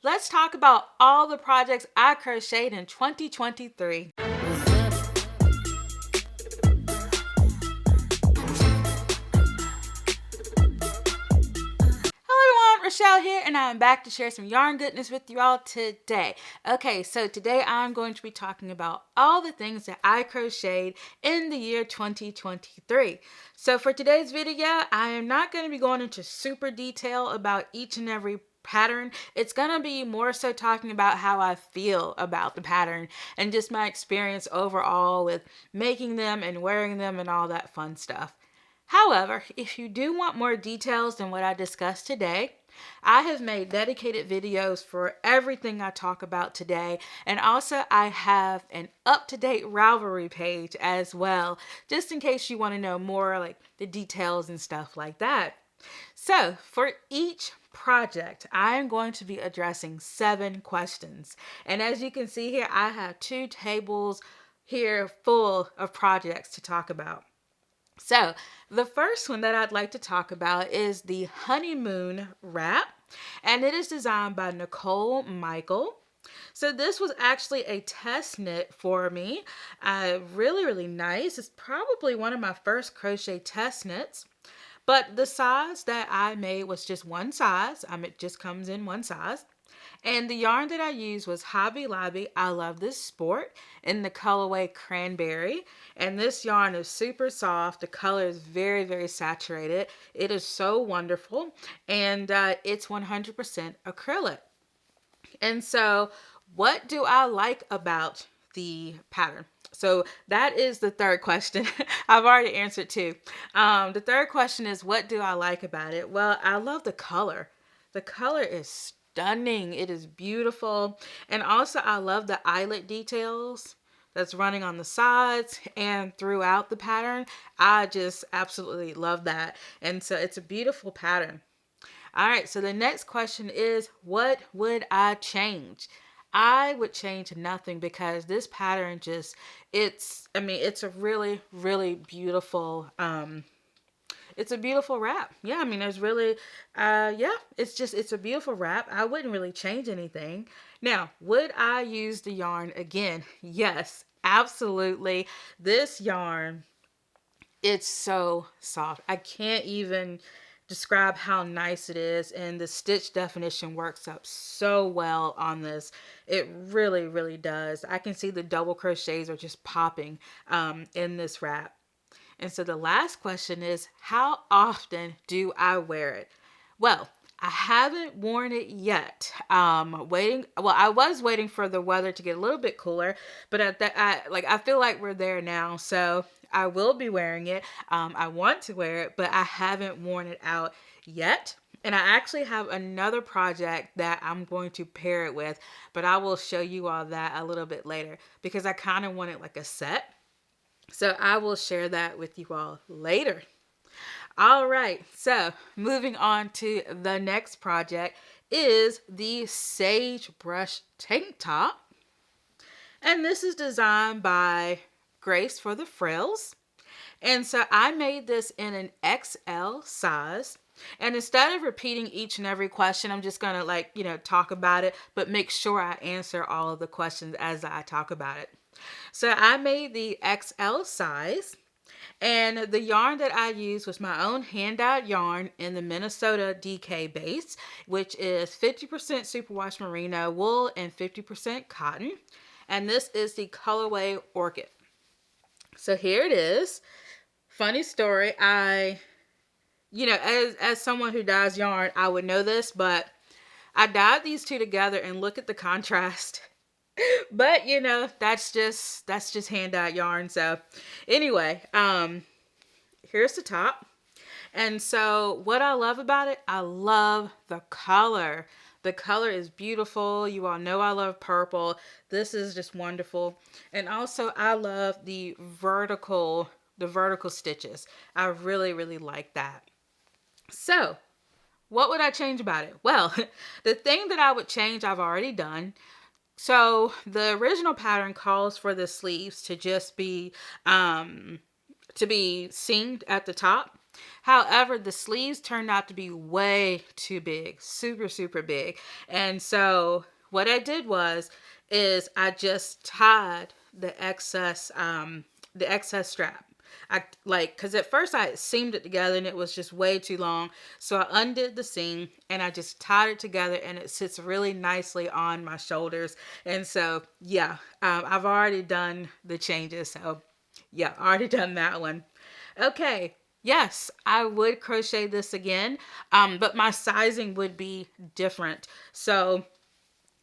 let's talk about all the projects I crocheted in 2023. Hello everyone, Rochelle here, and I'm back to share some yarn goodness with you all today. Okay, so today I'm going to be talking about all the things that I crocheted in the year 2023. So for today's video, I am not going to be going into super detail about each and every pattern. It's going to be more so talking about how I feel about the pattern and just my experience overall with making them and wearing them and all that fun stuff. However, if you do want more details than what I discussed today, I have made dedicated videos for everything I talk about today, and also I have an up-to-date Ravelry page as well, just in case you want to know more like the details and stuff like that. So for each project, I am going to be addressing 7 questions, and as you can see here, I have 2 tables here full of projects to talk about. So the first one that I'd like to talk about is the Honeymoon Wrap, and it is designed by Nicole Michael. So this was actually a test knit for me. Really nice. It's probably one of my first crochet test knits. But the size that I made was just one size. It just comes in one size. And the yarn that I used was Hobby Lobby I Love This Sport in the colorway Cranberry. And this yarn is super soft. The color is very saturated. It is so wonderful. And it's 100% acrylic. And so what do I like about the pattern? So that is the third question. I've already answered 2. The third question is, what do I like about it? Well, I love the color. The color is stunning. It is beautiful. And also I love the eyelet details that's running on the sides and throughout the pattern. I just absolutely love that. And so it's a beautiful pattern. All right, so the next question is, what would I change? I would change nothing because this pattern it's a really beautiful, it's a beautiful wrap. Yeah, I mean, there's really, it's a beautiful wrap. I wouldn't really change anything. Now, would I use the yarn again? Yes, absolutely. This yarn, it's so soft. I can't even describe how nice it is, and the stitch definition works up so well on this. It really does. I can see the double crochets are just popping in this wrap. And so the last question is, how often do I wear it? Well, I haven't worn it yet. I was waiting for the weather to get a little bit cooler, but I feel like we're there now, so I will be wearing it. I want to wear it, but I haven't worn it out yet. And I actually have another project that I'm going to pair it with, but I will show you all that a little bit later because I kind of want it like a set. So I will share that with you all later. All right, so moving on to the next project is the Sagebrush Tank Top. And this is designed by Grace for the Frills. And so I made this in an XL size. And instead of repeating each and every question, I'm just going to talk about it, but make sure I answer all of the questions as I talk about it. So I made the XL size. And the yarn that I used was my own hand-dyed yarn in the Minnesota DK base, which is 50% superwash merino wool and 50% cotton. And this is the colorway Orchid. So here it is. Funny story. As someone who dyes yarn, I would know this, but I dyed these 2 together and look at the contrast. But that's just hand-dyed yarn. So anyway, here's the top. And so what I love about it, I love the color. The color is beautiful. You all know I love purple. This is just wonderful. And also I love the vertical stitches. I really like that. So what would I change about it? Well, the thing that I would change, I've already done. So the original pattern calls for the sleeves to just be seamed at the top. However, the sleeves turned out to be way too big, super, super big. And so what I did is I just tied the excess strap. Cause at first I seamed it together and it was just way too long. So I undid the seam and I just tied it together and it sits really nicely on my shoulders. And so, yeah, I've already done the changes. So yeah, already done that one. Okay. Yes, I would crochet this again, but my sizing would be different. So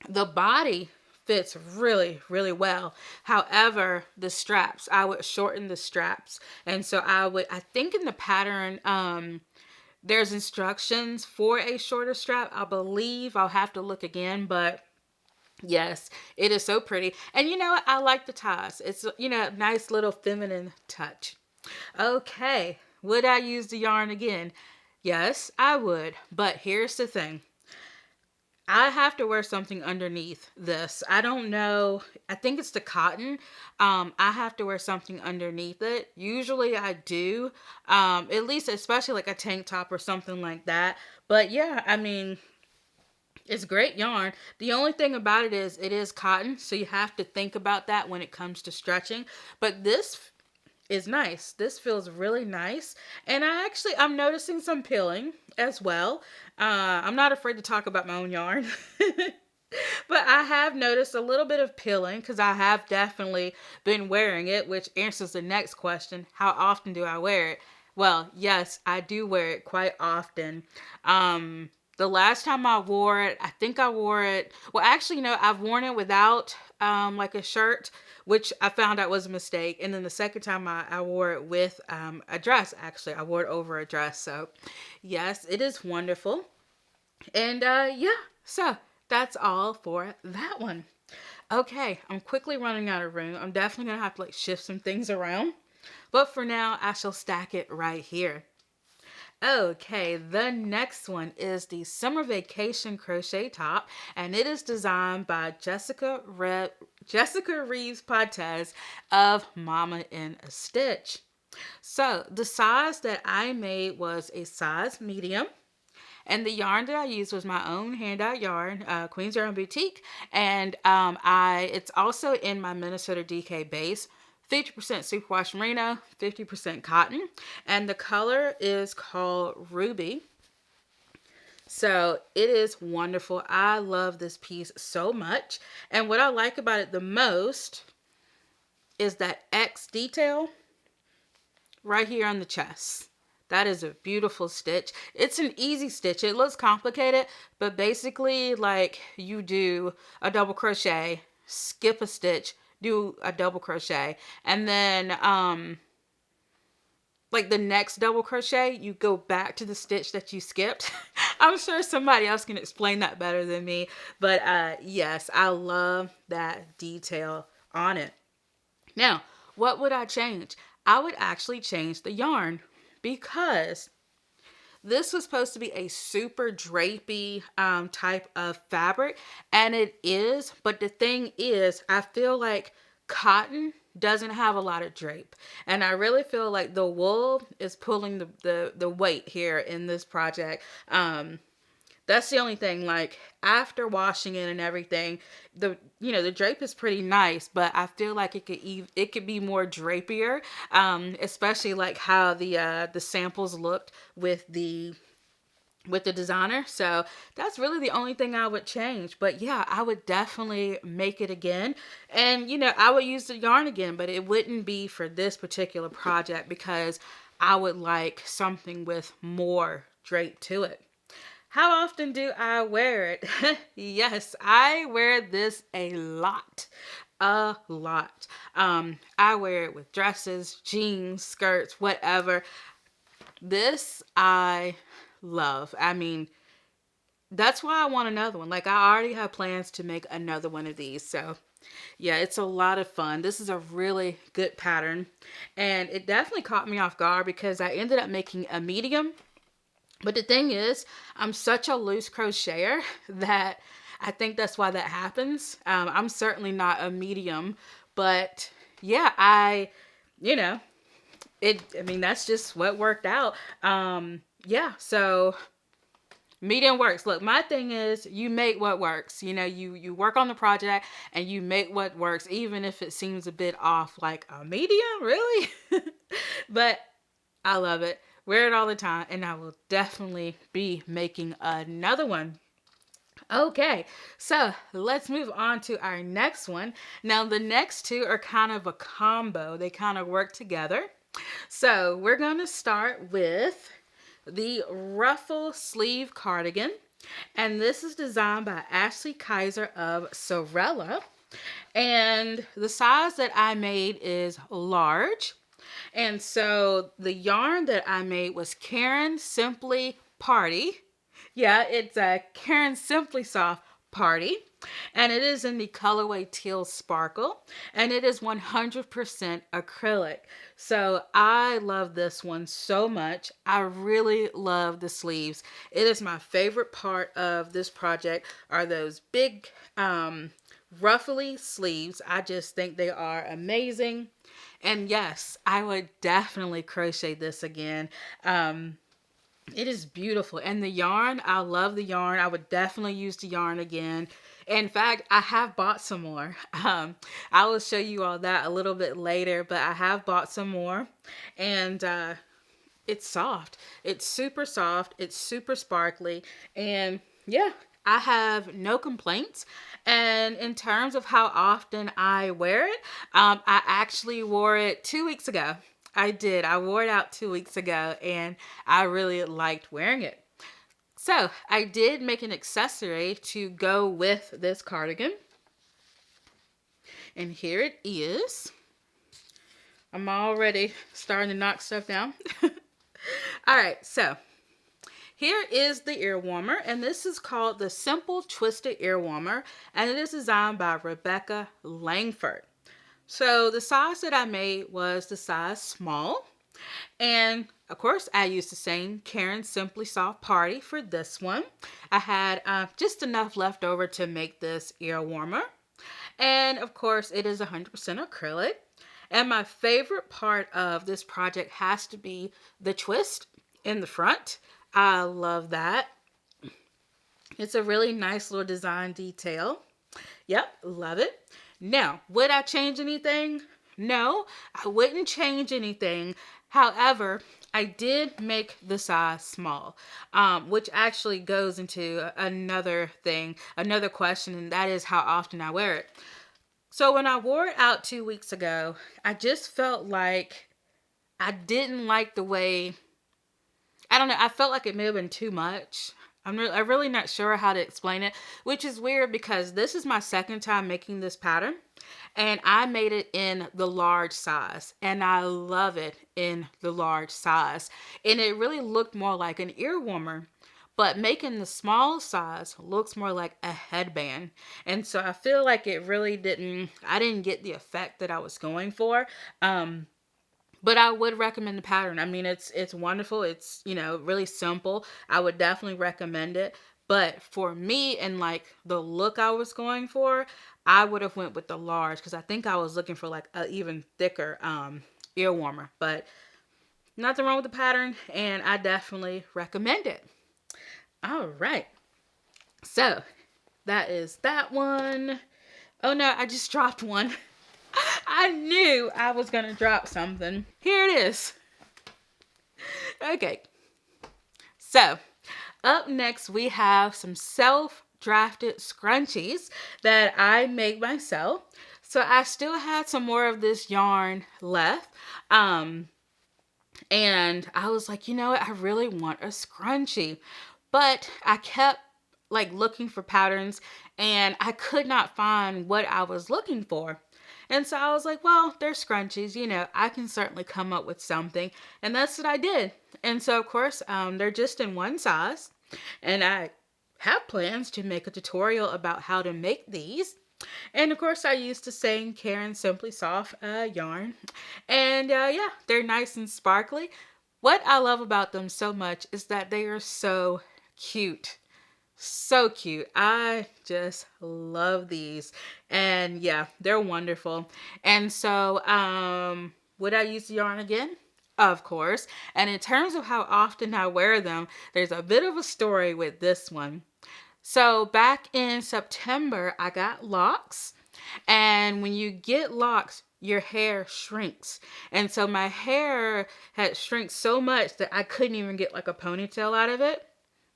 the body fits really, really well. However, the straps, I would shorten the straps. And so I think in the pattern, there's instructions for a shorter strap. I believe I'll have to look again, but yes, it is so pretty. And you know what? I like the ties. It's, a nice little feminine touch. Okay, would I use the yarn again? Yes, I would. But here's the thing. I have to wear something underneath this. I don't know. I think it's the cotton. I have to wear something underneath it. Usually I do. At least, especially like a tank top or something like that. But yeah, I mean, it's great yarn. The only thing about it is cotton. So you have to think about that when it comes to stretching. But this is nice. This feels really nice. And I'm noticing some peeling as well. I'm not afraid to talk about my own yarn. But I have noticed a little bit of peeling because I have definitely been wearing it, which answers the next question. How often do I wear it? Well, yes, I do wear it quite often. The last time I wore it, I think I wore it. Well, actually, no, I've worn it without like a shirt, which I found out was a mistake. And then the second time I wore it with a dress, actually. I wore it over a dress. So, yes, it is wonderful. And yeah, so that's all for that one. Okay, I'm quickly running out of room. I'm definitely going to have to like shift some things around. But for now, I shall stack it right here. Okay, the next one is the Summer Vacation Crochet Top, and it is designed by Jessica Reeves Patez of Mama in a Stitch. So the size that I made was a size medium. And the yarn that I used was my own hand-dyed yarn, Queen's Yarn Boutique, and it's also in my Minnesota DK base. 50% superwash merino, 50% cotton, and the color is called Ruby. So it is wonderful. I love this piece so much. And what I like about it the most is that X detail right here on the chest. That is a beautiful stitch. It's an easy stitch. It looks complicated, but basically like you do a double crochet, skip a stitch, do a double crochet, and then like the next double crochet, you go back to the stitch that you skipped. I'm sure somebody else can explain that better than me, but yes, I love that detail on it. Now, what would I change? I would actually change the yarn because this was supposed to be a super drapey type of fabric, and it is, but the thing is, I feel like cotton doesn't have a lot of drape, and I really feel like the wool is pulling the weight here in this project. That's the only thing, like after washing it and everything, the drape is pretty nice, but I feel like it could be more drapier, especially like how the samples looked with the designer. So that's really the only thing I would change. But yeah, I would definitely make it again. And I would use the yarn again, but it wouldn't be for this particular project because I would like something with more drape to it. How often do I wear it? Yes, I wear this a lot. A lot. I wear it with dresses, jeans, skirts, whatever. This I love. I mean, that's why I want another one. Like, I already have plans to make another one of these. So yeah, it's a lot of fun. This is a really good pattern, and it definitely caught me off guard because I ended up making a medium. But the thing is, I'm such a loose crocheter that I think that's why that happens. I'm certainly not a medium, but yeah, I mean, that's just what worked out. Yeah, so medium works. Look, my thing is you make what works. You know, you work on the project and you make what works, even if it seems a bit off, like a medium, really? But I love it. Wear it all the time, and I will definitely be making another one. Okay, so let's move on to our next one. Now, the next two are kind of a combo, they kind of work together. So, we're going to start with the ruffle sleeve cardigan, and this is designed by Ashley Kaiser of Sorella. And the size that I made is large. And so the yarn that I made was Karen Simply Party. Yeah, it's a Karen Simply Soft Party. And it is in the colorway Teal Sparkle. And it is 100% acrylic. So I love this one so much. I really love the sleeves. It is my favorite part of this project are those big ruffly sleeves. I just think they are amazing. And yes, I would definitely crochet this again. It is beautiful. And the yarn, I love the yarn. I would definitely use the yarn again. In fact, I have bought some more. I will show you all that a little bit later, but I have bought some more. And it's soft. It's super soft. It's super sparkly. And yeah, I have no complaints. And in terms of how often I wear it, I actually wore it 2 weeks ago. I did. I wore it out 2 weeks ago and I really liked wearing it. So I did make an accessory to go with this cardigan. And here it is. I'm already starting to knock stuff down. All right, so here is the ear warmer, and this is called the Simple Twisted Ear Warmer, and it is designed by Rebecca Langford. So the size that I made was the size small, and of course I used the same Karen Simply Soft Party for this one. I had just enough left over to make this ear warmer, and of course it is 100% acrylic. And my favorite part of this project has to be the twist in the front. I love that. It's a really nice little design detail. Yep, love it. Now, would I change anything? No, I wouldn't change anything. However, I did make the size small, which actually goes into another thing, another question, and that is how often I wear it. So when I wore it out 2 weeks ago, I just felt like I didn't like the way, I don't know, I felt like it may have been too much. I'm really not sure how to explain it, which is weird because this is my second time making this pattern and I made it in the large size and I love it in the large size. And it really looked more like an ear warmer, but making the small size looks more like a headband. And so I feel like it really I didn't get the effect that I was going for. But I would recommend the pattern. I mean, it's wonderful. It's, you know, really simple. I would definitely recommend it. But for me and like the look I was going for, I would have went with the large because I think I was looking for like an even thicker ear warmer. But nothing wrong with the pattern and I definitely recommend it. All right. So that is that one. Oh no, I just dropped one. I knew I was going to drop something. Here it is. Okay. So, up next we have some self-drafted scrunchies that I make myself. So, I still had some more of this yarn left. And I was like, you know what? I really want a scrunchie. But I kept like looking for patterns and I could not find what I was looking for. And so I was like, well, they're scrunchies, you know, I can certainly come up with something. And that's what I did. And so, of course, they're just in one size. And I have plans to make a tutorial about how to make these. And, of course, I used the same Karen Simply Soft yarn. And, yeah, they're nice and sparkly. What I love about them so much is that they are so cute. So cute. I just love these. And yeah, they're wonderful. And so, would I use the yarn again? of course. And in terms of how often I wear them, there's a bit of a story with this one. So back in September, I got locks. And when you get locks, your hair shrinks. And so my hair had shrunk so much that I couldn't even get like a ponytail out of it.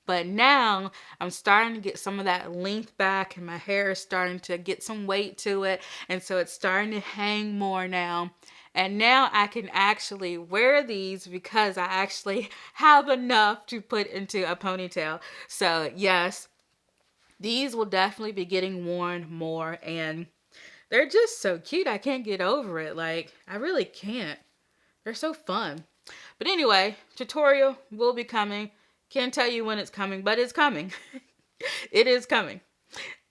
But now I'm starting to get some of that length back, and my hair is starting to get some weight to it. And so it's starting to hang more now. And now I can actually wear these because I actually have enough to put into a ponytail. So yes, these will definitely be getting worn more, and they're just so cute. I can't get over it. Like, I really can't. They're so fun. But anyway, tutorial will be coming. Can't tell you when it's coming, but it's coming. It is coming.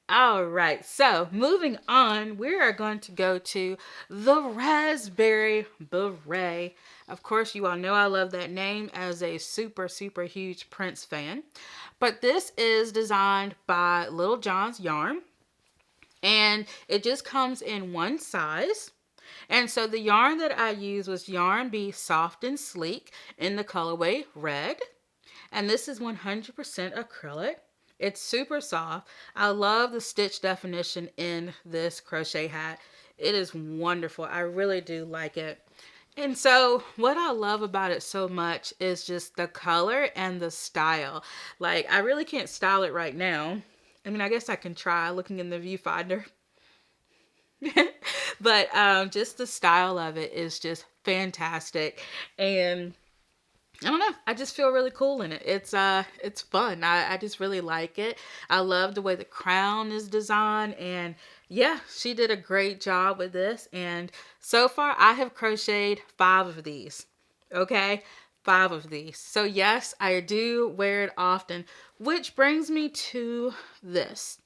All right, so moving on, we are going to go to the Raspberry Beret. Of course, you all know I love that name as a super, super huge Prince fan. But this is designed by Little John's Yarn, and it just comes in one size. And so the yarn that I used was Yarn Bee Soft and Sleek in the colorway Red. And this is 100% acrylic. It's super soft. I love the stitch definition in this crochet hat. It is wonderful. I really do like it. And so what I love about it so much is just the color and the style. Like, I really can't style it right now. I mean, I guess I can try looking in the viewfinder. But just the style of it is just fantastic. And I don't know. I just feel really cool in it. It's fun. I just really like it. I love the way the crown is designed, and yeah, she did a great job with this. And so far I have crocheted 5 of these. Okay? 5 of these. So yes, I do wear it often, which brings me to this.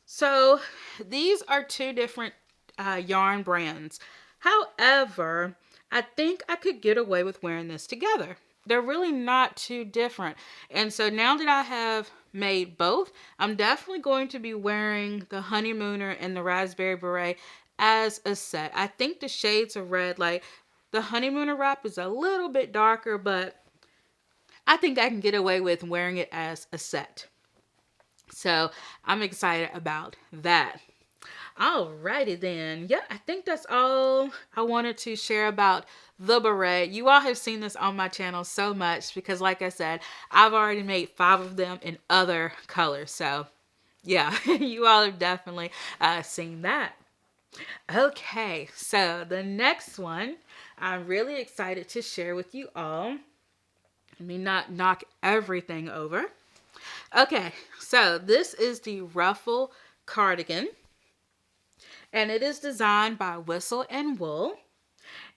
So these are 2 different yarn brands. However, I think I could get away with wearing this together. They're really not too different. And so now that I have made both, I'm definitely going to be wearing the Honeymooner and the Raspberry Beret as a set. I think the shades of red, like the Honeymooner wrap is a little bit darker, but I think I can get away with wearing it as a set. So I'm excited about that. Alrighty then. Yeah, I think that's all I wanted to share about the beret. You all have seen this on my channel so much because, like I said, I've already made 5 of them in other colors. So yeah, you all have definitely seen that. Okay, so the next one I'm really excited to share with you all. Let me not knock everything over. Okay, so this is the ruffle cardigan. And it is designed by Whistle and Wool.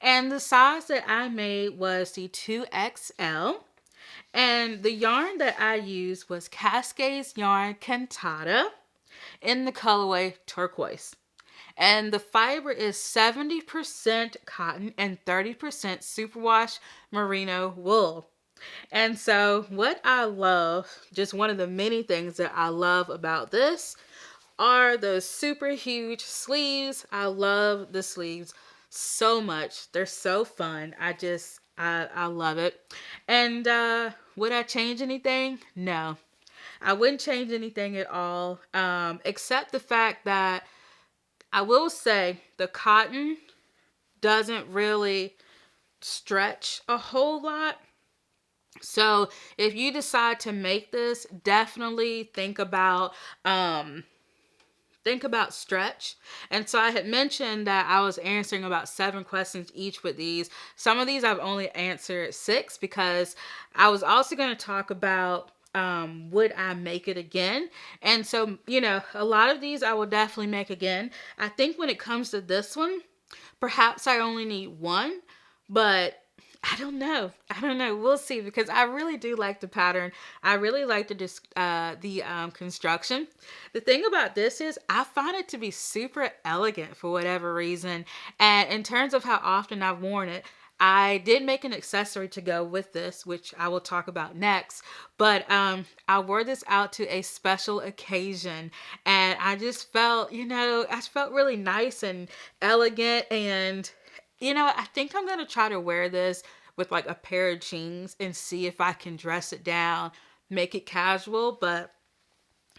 And the size that I made was the 2XL. And the yarn that I used was Cascades Yarn Cantata in the colorway Turquoise. And the fiber is 70% cotton and 30% superwash merino wool. And so what I love, just one of the many things that I love about this, are those super huge sleeves. I love the sleeves so much. They're so fun. I love it. And would I change anything? No. I wouldn't change anything at all, except the fact that I will say the cotton doesn't really stretch a whole lot. So if you decide to make this, definitely think about stretch. And so I had mentioned that I was answering about 7 questions each with these. Some of these I've only answered 6 because I was also going to talk about would I make it again? And so, you know, a lot of these I will definitely make again. I think when it comes to this one, perhaps I only need 1, but I don't know. We'll see, because I really do like the pattern. I really like the construction. The thing about this is I find it to be super elegant for whatever reason. And in terms of how often I've worn it, I did make an accessory to go with this, which I will talk about next. But I wore this out to a special occasion, and I just felt, I felt really nice and elegant. And I think I'm going to try to wear this with like a pair of jeans and see if I can dress it down, make it casual, but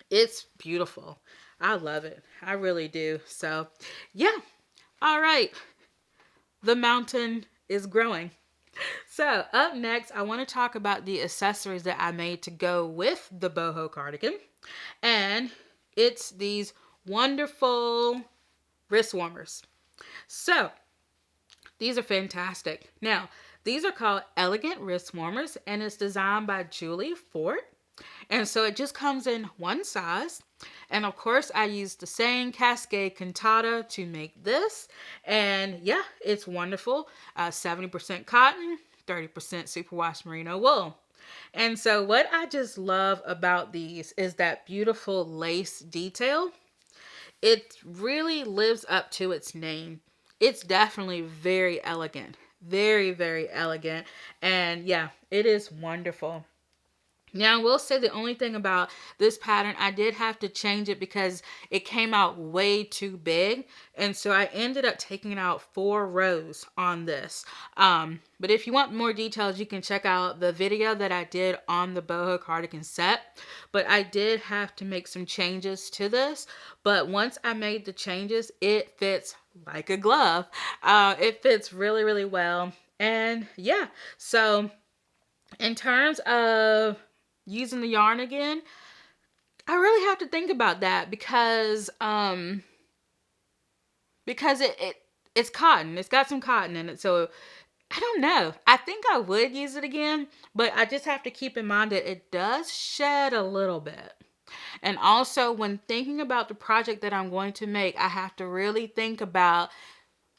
it's beautiful. I love it. I really do. So yeah. All right. The mountain is growing. So up next, I want to talk about the accessories that I made to go with the boho cardigan. And it's these wonderful wrist warmers. So these are fantastic. Now, these are called Elegant Wrist Warmers, and it's designed by Julie Ford. And so it just comes in one size. And of course, I used the same Cascade Cantata to make this. And yeah, it's wonderful. 70% cotton, 30% superwash merino wool. And so what I just love about these is that beautiful lace detail. It really lives up to its name. It's definitely very elegant. Very, very elegant. And yeah, it is wonderful. Now, I will say the only thing about this pattern, I did have to change it because it came out way too big. And so I ended up taking out 4 rows on this. But if you want more details, you can check out the video that I did on the boho cardigan set. But I did have to make some changes to this. But once I made the changes, it fits like a glove. It fits really, really well. And yeah, so in terms of using the yarn again, I really have to think about that because it's cotton. It's got some cotton in it. So I don't know. I think I would use it again, but I just have to keep in mind that it does shed a little bit. And also when thinking about the project that I'm going to make, I have to really think about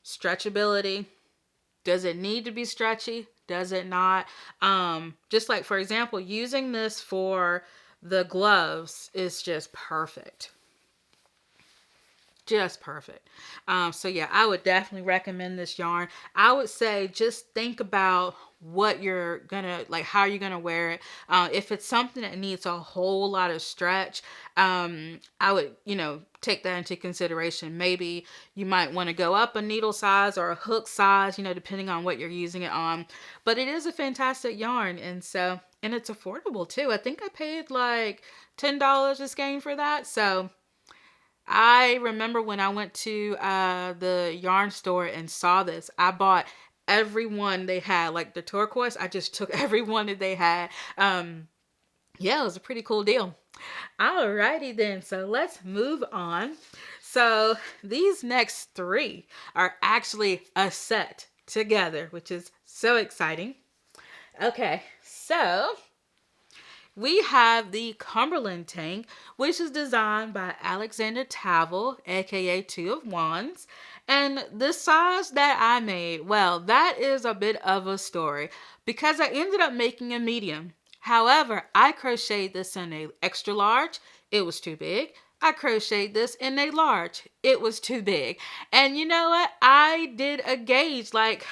stretchability. Does it need to be stretchy? Does it not? Just like, for example, using this for the gloves is just perfect. Just perfect. So yeah, I would definitely recommend this yarn. I would say just think about what you're gonna, like how you're gonna wear it. If it's something that needs a whole lot of stretch, I would, take that into consideration. Maybe you might want to go up a needle size or a hook size, depending on what you're using it on. But it is a fantastic yarn, and it's affordable too. I think I paid like $10 this game for that. So I remember when I went to the yarn store and saw this, I bought every one they had, like the turquoise. I just took every one that they had. Yeah, it was a pretty cool deal. Alrighty then, so let's move on. So these next 3 are actually a set together, which is so exciting. Okay, so we have the Cumberland tank, which is designed by Alexander Tavel, aka 2 of Wands. And the size that I made, well, that is a bit of a story because I ended up making a medium. However, I crocheted this in a extra large. It was too big. I crocheted this in a large. It was too big. And you know what? I did a gauge like,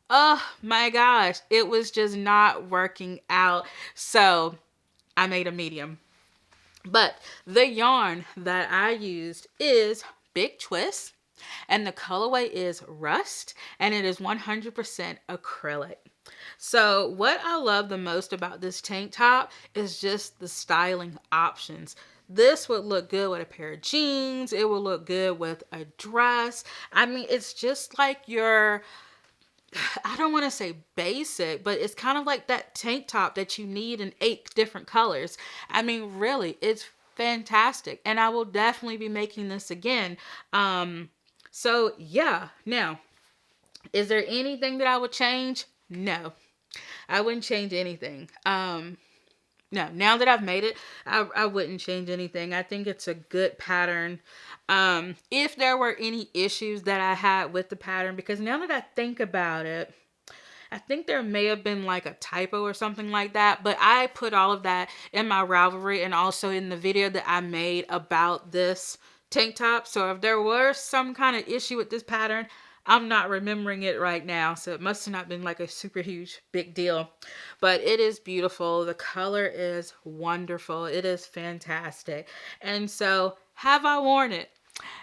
oh my gosh, it was just not working out. So I made a medium. But the yarn that I used is Big Twist. And the colorway is Rust. And it is 100% acrylic. So what I love the most about this tank top is just the styling options. This would look good with a pair of jeans. It would look good with a dress. I mean, it's just like your, I don't want to say basic, but it's kind of like that tank top that you need in 8 different colors. I mean, really, it's fantastic. And I will definitely be making this again. So yeah, now, is there anything that I would change? No, I wouldn't change anything. No, now that I've made it, I wouldn't change anything. I think it's a good pattern. If there were any issues that I had with the pattern, because now that I think about it, I think there may have been like a typo or something like that, but I put all of that in my Ravelry and also in the video that I made about this tank top. So if there was some kind of issue with this pattern, I'm not remembering it right now, so it must have not been like a super huge big deal. But it is beautiful. The color is wonderful. It is fantastic. And so, have I worn it?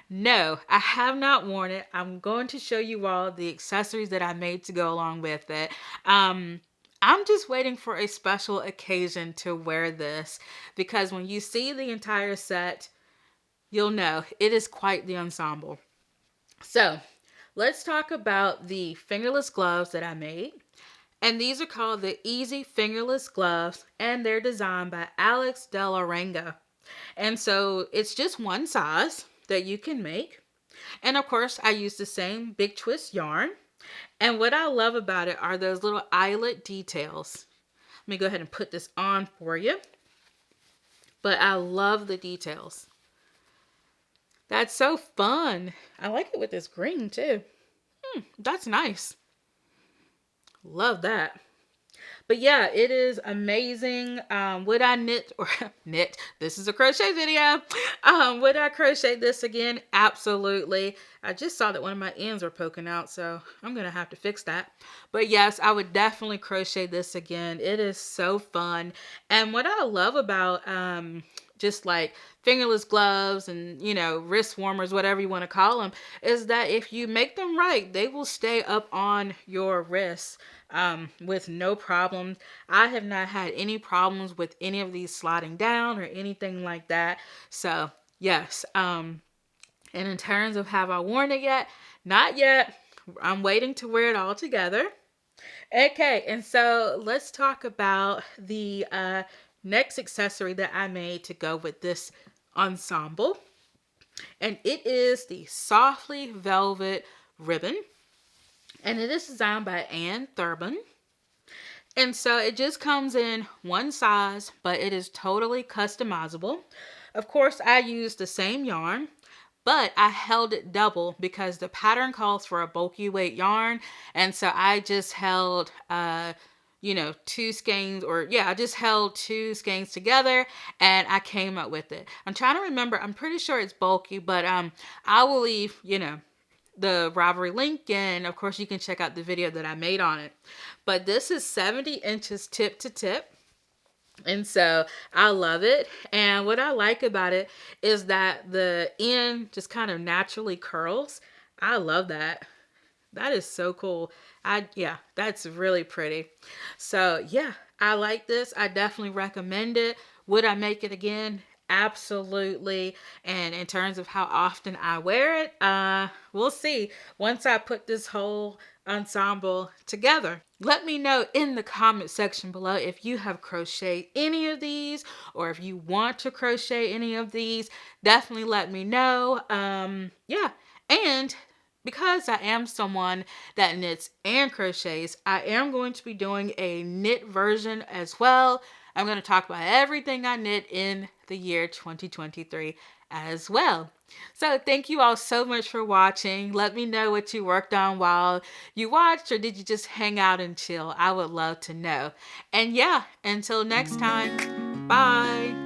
No, I have not worn it. I'm going to show you all the accessories that I made to go along with it. I'm just waiting for a special occasion to wear this, because when you see the entire set, you'll know it is quite the ensemble. So let's talk about the fingerless gloves that I made. And these are called the Easy Fingerless Gloves, and they're designed by Alex Delarenga. And so it's just one size that you can make. And of course, I use the same big twist yarn. And what I love about it are those little eyelet details. Let me go ahead and put this on for you. But I love the details. That's so fun. I like it with this green too. That's nice. Love that. But yeah, it is amazing. Would I knit or knit? This is a crochet video. Would I crochet this again? Absolutely. I just saw that one of my ends were poking out, so I'm going to have to fix that. But yes, I would definitely crochet this again. It is so fun. And what I love about just like fingerless gloves and, you know, wrist warmers, whatever you want to call them, is that if you make them right, they will stay up on your wrists with no problems. I have not had any problems with any of these sliding down or anything like that. So yes, and in terms of have I worn it yet? Not yet. I'm waiting to wear it all together. Okay, and so let's talk about the next accessory that I made to go with this ensemble. And it is the Softly Velvet ribbon. And it is designed by Ann Thurbin. And so it just comes in one size, but it is totally customizable. Of course, I used the same yarn, but I held it double because the pattern calls for a bulky weight yarn. And so I just held, you know, two skeins, or yeah, I just held two skeins together and I came up with it. I'm trying to remember. I'm pretty sure it's bulky, but I will leave, you know, the Ravelry link, and of course you can check out the video that I made on it. But this is 70 inches tip to tip. And so I love it. And what I like about it is that the end just kind of naturally curls. I love that. That is so cool. Yeah, that's really pretty. So yeah, I like this. I definitely recommend it. Would I make it again? Absolutely. And in terms of how often I wear it, we'll see once I put this whole ensemble together. Let me know in the comment section below if you have crocheted any of these, or if you want to crochet any of these. Definitely let me know. Yeah, and because I am someone that knits and crochets, I am going to be doing a knit version as well. I'm going to talk about everything I knit in the year 2023 as well. So thank you all so much for watching. Let me know what you worked on while you watched, or did you just hang out and chill? I would love to know. And yeah, until next time, bye.